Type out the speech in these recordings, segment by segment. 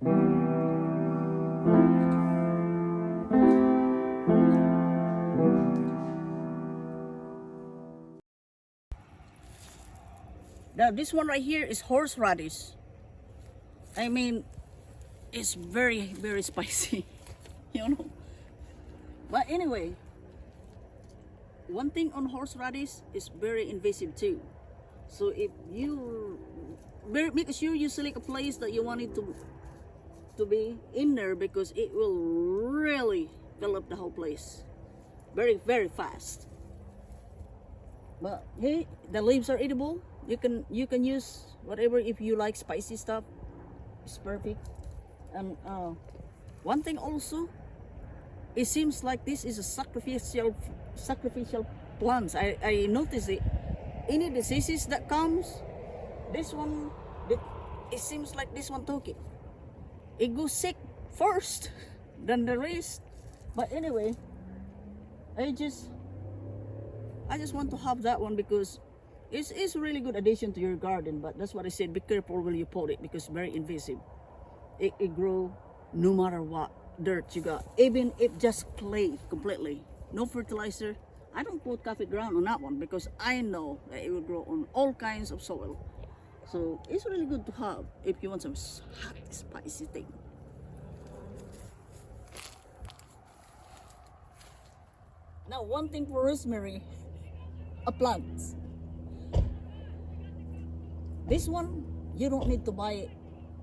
Now this one right here is horseradish. I mean, it's very, very spicy, you know. But anyway, one thing on horseradish is very invasive too. So if you make sure you select a place that you want it to be in there, because it will really fill up the whole place very, very fast. But hey, the leaves are edible. You can use whatever if you like spicy stuff. It's perfect. And one thing also, it seems like this is a sacrificial plants. I noticed it. Any diseases that comes, this one, it seems like this one took it. It goes sick first than the rest. But anyway, I just want to have that one because it's a really good addition to your garden. But that's what I said, be careful when you pot it because it's very invasive. It grow no matter what dirt you got, even if just clay completely, no fertilizer. I don't put coffee ground on that one because I know that it will grow on all kinds of soil. So it's really good to have if you want some hot spicy thing. Now one thing for rosemary, a plant. This one you don't need to buy it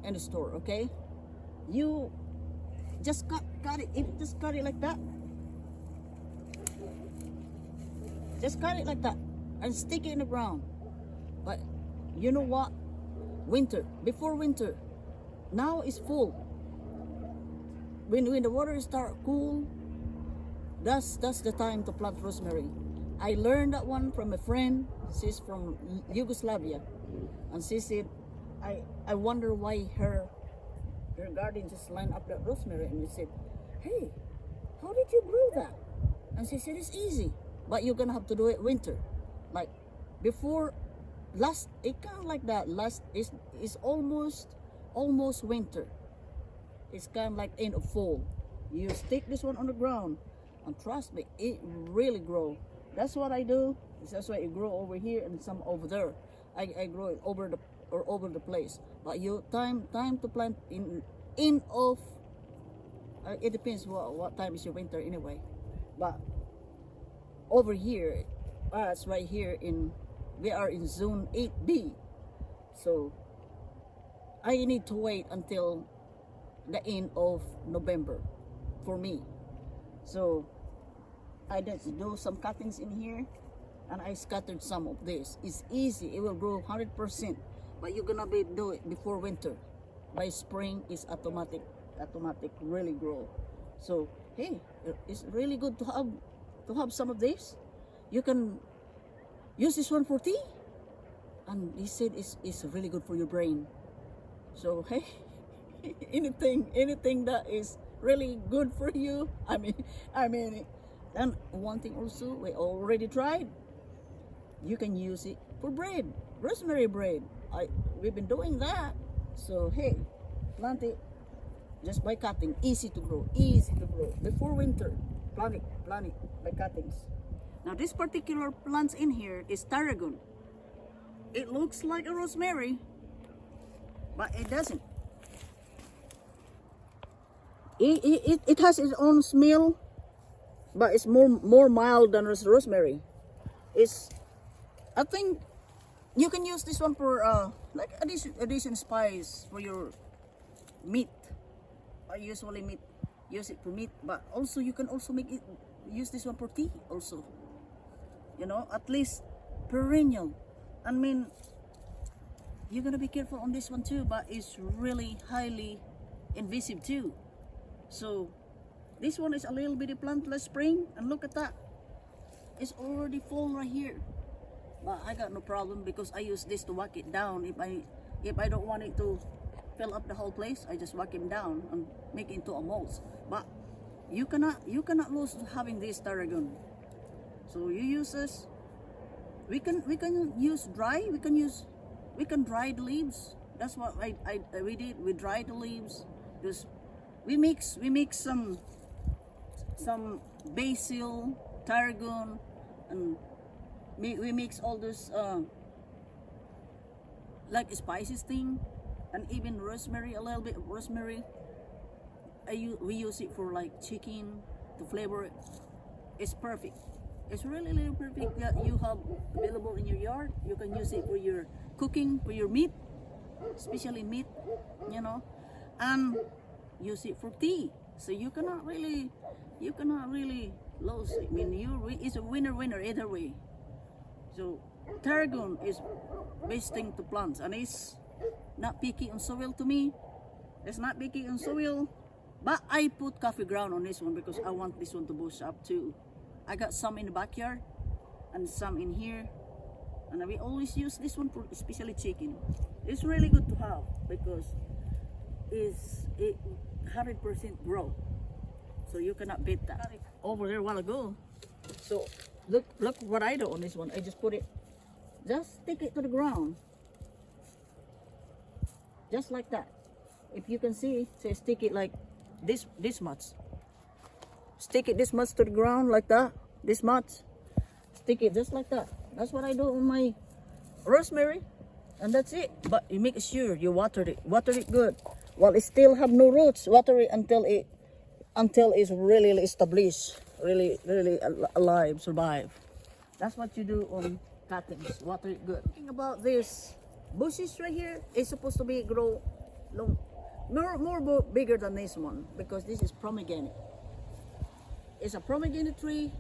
in the store, okay? You just cut it. If just cut it like that, just cut it like that and stick it in the ground. But you know what? Before winter, now it's full. When the water start cool, that's the time to plant rosemary. I learned that one from a friend. She's from Yugoslavia, and she said, I wonder why her garden just lined up that rosemary. And we said, hey, how did you grow that? And she said, it's easy, but you're gonna have to do it winter. Like before last, it kind of like that. Last is almost winter. It's kind of like end of fall. You stick this one on the ground, and trust me, it really grow. That's what I do. That's why it grow over here and some over there. I grow it over the place. But you time to plant in of it depends what time is your winter anyway. But over here, us right here we are in zone 8B. So I need to wait until the end of November for me. So I just do some cuttings in here, and I scattered some of this. It's easy. It will grow 100%, but you're gonna do it before winter. By spring, it's automatic really grow. So hey, it's really good to have some of this. You can use this one for tea, and he said it's really good for your brain. So hey, anything that is really good for you. I mean, and one thing also we already tried. You can use it for bread, rosemary bread. We've been doing that. So hey, plant it just by cutting. Easy to grow. Before winter, plant it by cuttings. Now this particular plant in here is tarragon. It looks like a rosemary, but it doesn't. It has its own smell, but it's more mild than rosemary. I think you can use this one for like addition spice for your meat. I usually use it for meat, but also you can also use this one for tea also. You know, at least perennial. I mean, you're gonna be careful on this one too, but it's really highly invasive too. So this one is a little bitty plant last spring, and look at that. It's already fall right here. But I got no problem because I use this to whack it down. If I don't want it to fill up the whole place, I just whack him down and make it into a mold. But you cannot lose having this tarragon. So you use this. We can use dry. We can dry the leaves. That's what we did. We dried the leaves Because we mix some basil, tarragon, and we mix all this like spices thing, and even rosemary, a little bit of rosemary. We use it for like chicken to flavor it. It's perfect. It's really, really perfect that you have available in your yard. You can use it for your cooking, for your meat, especially meat, you know, and use it for tea. So you cannot really lose it. I mean, it's a winner either way. So tarragon is best thing to plant, and it's not picky on soil to me. It's not picky on soil, but I put coffee ground on this one because I want this one to boost up too. I got some in the backyard and some in here, and we always use this one for especially chicken. It's really good to have because it's 100% grow, so you cannot beat that. Over there a while ago, so look what I do on this one. I just put it, just stick it to the ground, just like that. If you can see, say stick it like this much. Stick it this much to the ground like that, this much. Stick it just like that. That's what I do on my rosemary, and that's it. But you make sure you water it good. While it still have no roots, water it until it's really established, really alive, survive. That's what you do on cuttings. Water it good. Talking about this bushes right here, it's supposed to be grow long, more bigger than this one because this is pomegranate. It's a pomegranate tree,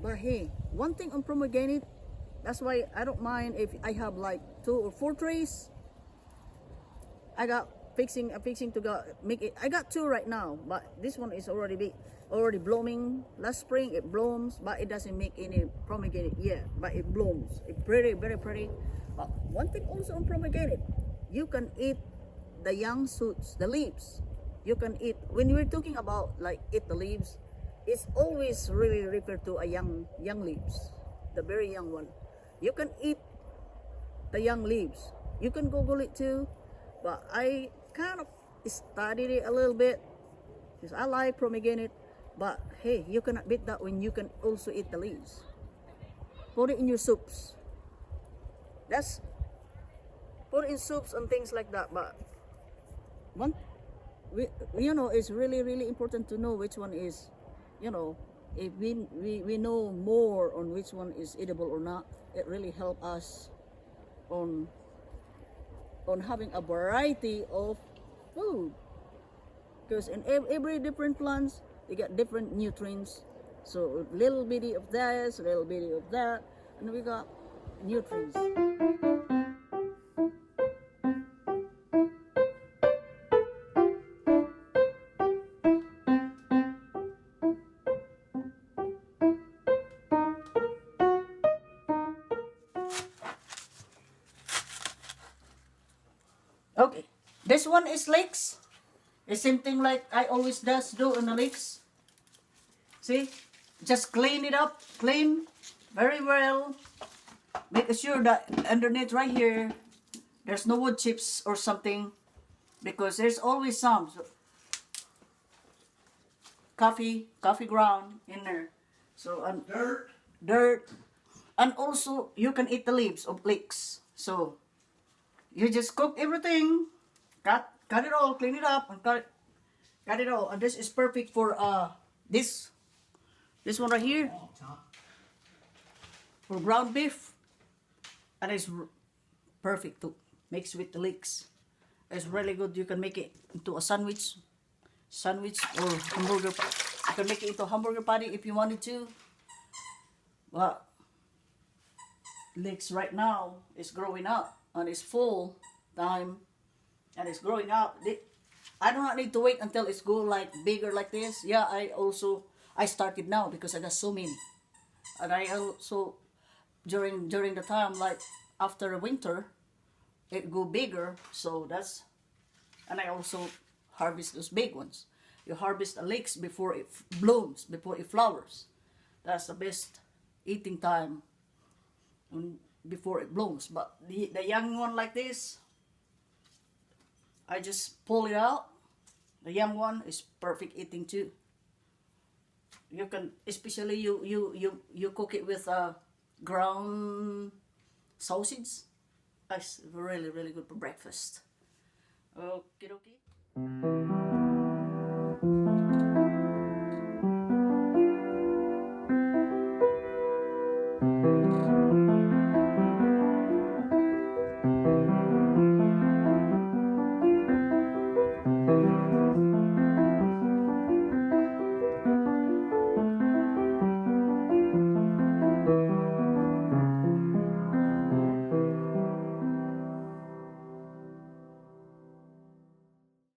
but hey, one thing on pomegranate, that's why I don't mind if I have like 2 or 4 trees. I'm fixing to make it. I got 2 right now, but this one is already blooming. Last spring it blooms, but it doesn't make any pomegranate yet, but it blooms. It's pretty, very pretty. But one thing also on pomegranate, you can eat the young shoots, the leaves. You can eat, when we're talking about like eat the leaves, it's always really referred to a young leaves, the very young one. You can eat the young leaves. You can Google it too, but I kind of studied it a little bit because I like pomegranate. But hey, you cannot beat that when you can also eat the leaves. Put it in your soups. Put it in soups and things like that. But it's really important to know which one is, if we know more on which one is edible or not, it really help us on having a variety of food. Because in every different plants, you get different nutrients. So a little bitty of this, a little bitty of that, and we got nutrients. Okay, this one is leeks. It's same thing like I always do in the leeks. See, just clean it up, clean very well. Make sure that underneath right here, there's no wood chips or something, because there's always some coffee ground in there. So dirt, and also you can eat the leaves of leeks. So you just cook everything, cut it all, clean it up, and cut it all. And this is perfect for this one right here for ground beef, and it's perfect to mix with the leeks. It's really good. You can make it into a sandwich or hamburger. You can make it into a hamburger patty if you wanted to. But leeks right now is growing up and it's full time and it's growing up. I do not need to wait until it's go like bigger like this. Yeah, I started now because I got so many, and I also during the time like after winter it go bigger. So that's, and I also harvest those big ones. You harvest the leeks before it blooms, before it flowers. That's the best eating time before it blooms. But the young one like this, I just pull it out. The yam one is perfect eating too. You can, especially you cook it with ground sausage. It's really good for breakfast. Okay.